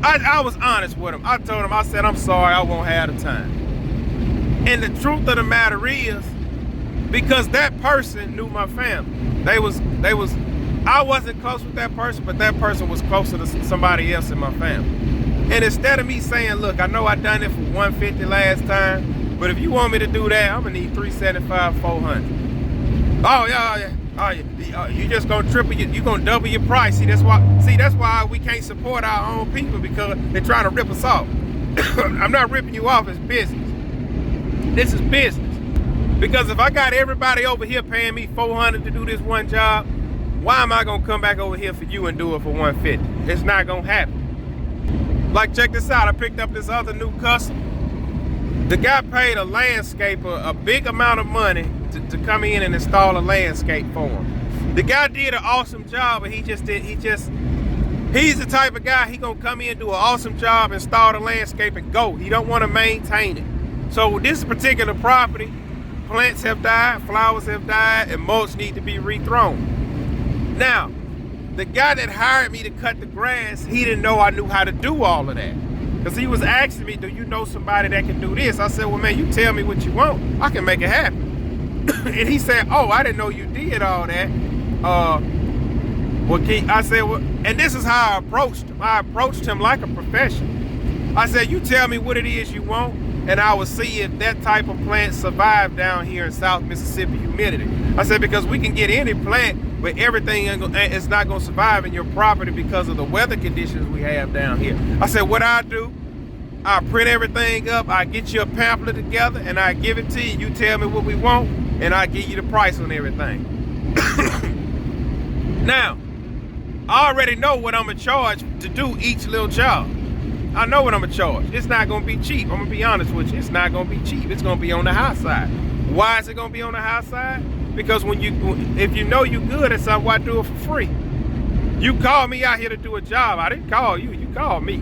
I was honest with him. I told him, I said, I'm sorry, I won't have the time. And the truth of the matter is, because that person knew my family. I wasn't close with that person, but that person was closer to somebody else in my family. And instead of me saying, look, I know I done it for $150 last time, but if you want me to do that, I'm gonna need $375, $400. Oh yeah. Oh, you just gonna triple, you gonna double your price. See, that's why we can't support our own people, because they're trying to rip us off. I'm not ripping you off, it's business. This is business. Because if I got everybody over here paying me $400 to do this one job, why am I gonna come back over here for you and do it for $150? It's not gonna happen. Like, check this out, I picked up this other new customer. The guy paid a landscaper a big amount of money to come in and install a landscape for him. The guy did an awesome job, but he's the type of guy, he gonna come in, do an awesome job, install the landscape and go. He don't wanna maintain it. So this particular property, plants have died, flowers have died, and mulch need to be rethrown. Now, the guy that hired me to cut the grass, he didn't know I knew how to do all of that. Because he was asking me, do you know somebody that can do this? I said, well, man, you tell me what you want. I can make it happen. And he said, oh, I didn't know you did all that. I said, well, and this is how I approached him. I approached him like a professional. I said, you tell me what it is you want, and I will see if that type of plant survive down here in South Mississippi humidity. I said, because we can get any plant, but everything is not going to survive in your property because of the weather conditions we have down here. I said, what I do, I print everything up, I get you a pamphlet together, and I give it to you. You tell me what we want, and I give you the price on everything. Now, I already know what I'm gonna charge to do each little job. I know what I'm gonna charge. It's not gonna be cheap. I'm gonna be honest with you. It's not gonna be cheap. It's gonna be on the high side. Why is it gonna be on the high side? Because if you know you good at something, why do it for free? You called me out here to do a job. I didn't call you. You called me.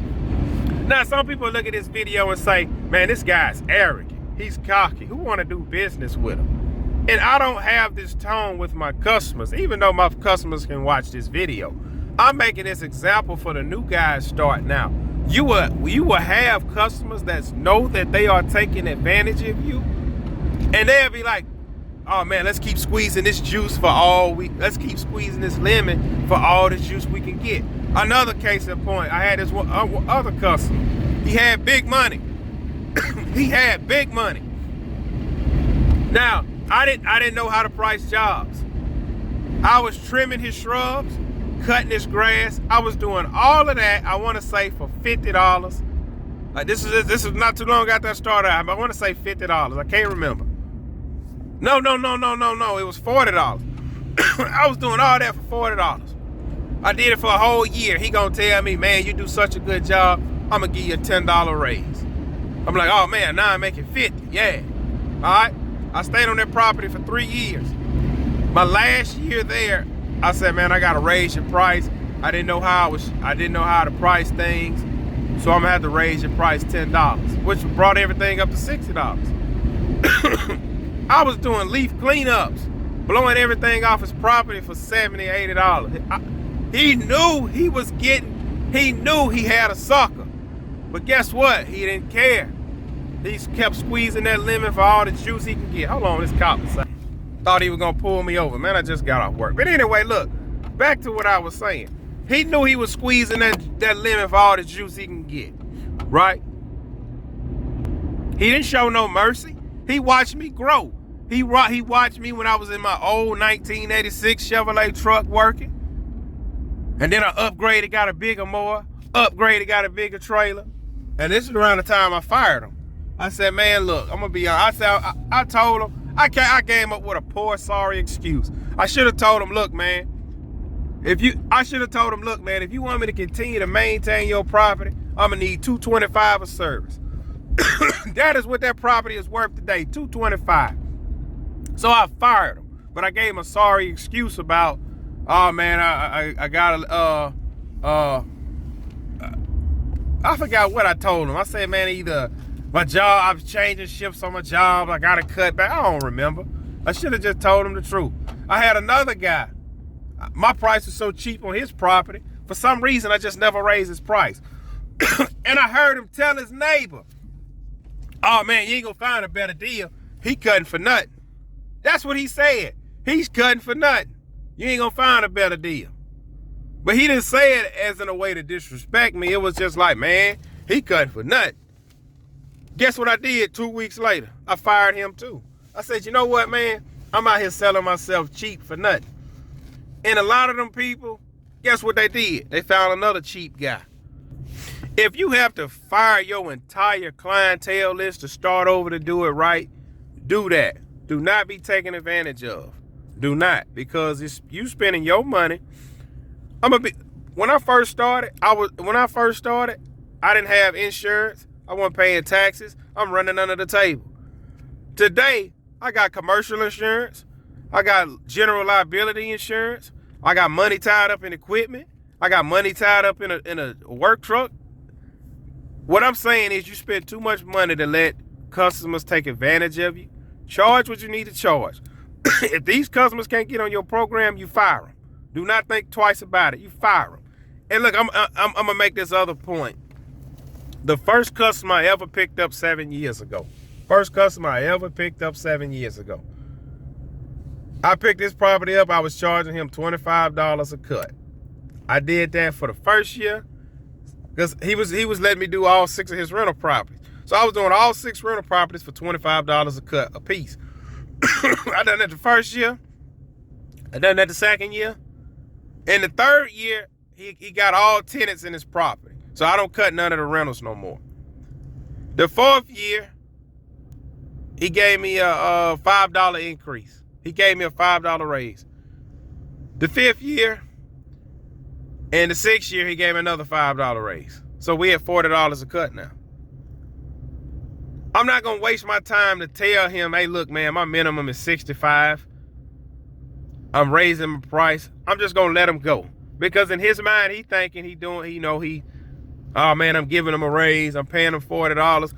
Now, some people look at this video and say, man, this guy's arrogant. He's cocky. Who want to do business with him? And I don't have this tone with my customers, even though my customers can watch this video. I'm making this example for the new guys starting out. You will have customers that know that they are taking advantage of you, and they'll be like, oh man, let's keep squeezing this juice for let's keep squeezing this lemon for all the juice we can get. Another case in point, I had this one other customer. He had big money. He had big money. Now, I didn't know how to price jobs. I was trimming his shrubs, cutting his grass. I was doing all of that, I want to say, for $50. Like, this is not too long after I started out. I want to say $50. I can't remember. No. It was $40. I was doing all that for $40. I did it for a whole year. He gonna tell me, man, you do such a good job, I'm gonna give you a $10 raise. I'm like, oh man, now I'm making 50. Yeah. All right. I stayed on that property for 3 years. My last year there, I said, man, I gotta raise your price. I didn't know how to price things, so I'm gonna have to raise your price $10, which brought everything up to $60. I was doing leaf cleanups, blowing everything off his property for $70, $80. He knew he knew he had a sucker, but guess what? He didn't care. He kept squeezing that lemon for all the juice he can get. Hold on, this cop was saying. Thought he was gonna pull me over. Man, I just got off work. But anyway, look, back to what I was saying. He knew he was squeezing that lemon for all the juice he can get, right? He didn't show no mercy. He watched me grow. He watched me when I was in my old 1986 Chevrolet truck working. And then I upgraded, got a bigger mower, upgraded, got a bigger trailer. And this is around the time I fired him. I said, man, look, I'm gonna be honest. I told him, I came up with a poor, sorry excuse. I should have told him, look, man, if you want me to continue to maintain your property, I'm gonna need $225 a service. That is what that property is worth today, $225. So I fired him, but I gave him a sorry excuse about, oh man, I got I forgot what I told him. I said, man, either my job, I was changing shifts on my job, I gotta cut back. I don't remember. I should have just told him the truth. I had another guy. My price was so cheap on his property. For some reason, I just never raised his price. And I heard him tell his neighbor, oh man, you ain't gonna find a better deal. He cutting for nothing. That's what he said. He's cutting for nothing. You ain't gonna find a better deal. But he didn't say it as in a way to disrespect me. It was just like, man, he cutting for nothing. Guess what I did 2 weeks later? I fired him too. I said, you know what, man? I'm out here selling myself cheap for nothing. And a lot of them people, guess what they did? They found another cheap guy. If you have to fire your entire clientele list to start over to do it right, do that. Do not be taken advantage of. Do not, because it's you spending your money. When I first started, I didn't have insurance. I wasn't paying taxes. I'm running under the table. Today, I got commercial insurance. I got general liability insurance. I got money tied up in equipment. I got money tied up in a work truck. What I'm saying is you spend too much money to let customers take advantage of you. Charge what you need to charge. If these customers can't get on your program, you fire them. Do not think twice about it. You fire them. And look, I'm going to make this other point. The first customer I ever picked up 7 years ago. I picked this property up. I was charging him $25 a cut. I did that for the first year because he was letting me do all 6 of his rental properties. So I was doing all 6 rental properties for $25 a cut a piece. I done that the first year. I done that the second year. In the third year, he got all tenants in his property. So I don't cut none of the rentals no more. The fourth year, he gave me a $5 increase. He gave me a $5 raise. The fifth year and the sixth year, he gave me another $5 raise. So we at $40 a cut now. I'm not going to waste my time to tell him, hey, look, man, my minimum is 65. I'm raising my price. I'm just going to let him go. Because in his mind, he thinking oh, man, I'm giving him a raise. I'm paying him $40.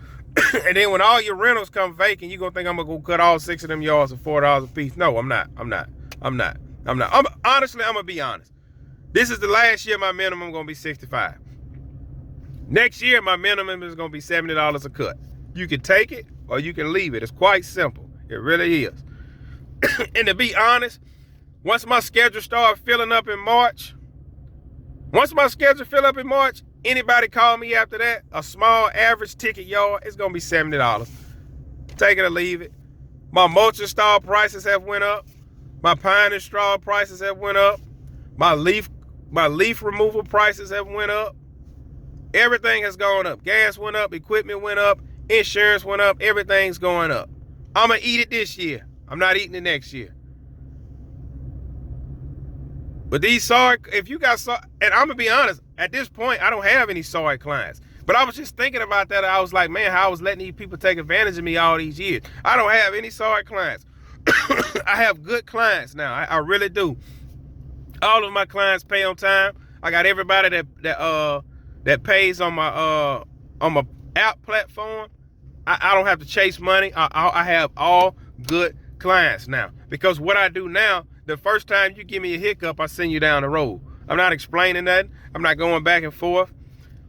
And then when all your rentals come vacant, you're going to think I'm going to go cut all 6 of them yards for $4 a piece. No, I'm not. Honestly, I'm going to be honest. This is the last year my minimum going to be 65. Next year, my minimum is going to be $70 a cut. You can take it or you can leave it. It's quite simple. It really is. And to be honest, once my schedule started filling up in March, anybody call me after that, a small average ticket yard, it's going to be $70. Take it or leave it. My mulch install prices have went up. My pine and straw prices have went up. My leaf removal prices have went up. Everything has gone up. Gas went up. Equipment went up. Insurance went up. Everything's going up. I'm going to eat it this year. I'm not eating it next year. But these sorry, if you got sorry, and I'm going to be honest, at this point, I don't have any sorry clients. But I was just thinking about that. I was like, man, how I was letting these people take advantage of me all these years. I don't have any sorry clients. I have good clients now. I really do. All of my clients pay on time. I got everybody that pays on my app platform. I don't have to chase money. I have all good clients now. Because what I do now, the first time you give me a hiccup, I send you down the road. I'm not explaining nothing. I'm not going back and forth.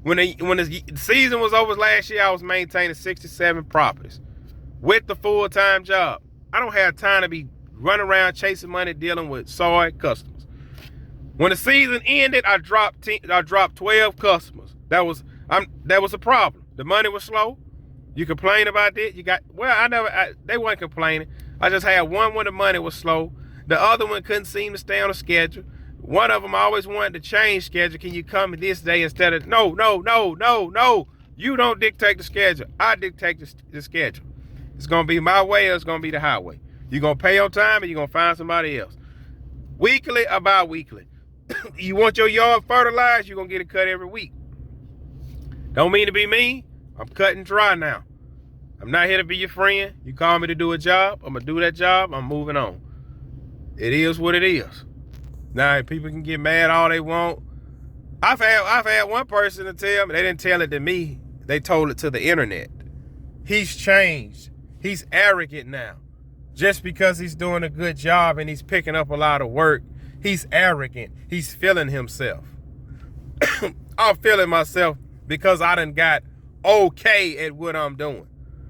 When the season was over last year, I was maintaining 67 properties with the full-time job. I don't have time to be running around chasing money, dealing with sorry customers. When the season ended, I dropped 12 customers. That was a problem. The money was slow. You complain about that? They weren't complaining. I just had one when the money was slow. The other one couldn't seem to stay on a schedule. One of them always wanted to change schedule. Can you come this day instead of, no. You don't dictate the schedule. I dictate the schedule. It's going to be my way or it's going to be the highway. You're going to pay on time or you're going to find somebody else. Weekly or bi-weekly. You want your yard fertilized, you're going to get it cut every week. Don't mean to be mean. I'm cutting dry now. I'm not here to be your friend. You call me to do a job. I'm going to do that job. I'm moving on. It is what it is. Now, people can get mad all they want. I've had one person to tell me, they didn't tell it to me. They told it to the internet. He's changed. He's arrogant now. Just because he's doing a good job and he's picking up a lot of work, he's arrogant. He's feeling himself. I'm feeling myself because I done got okay at what I'm doing.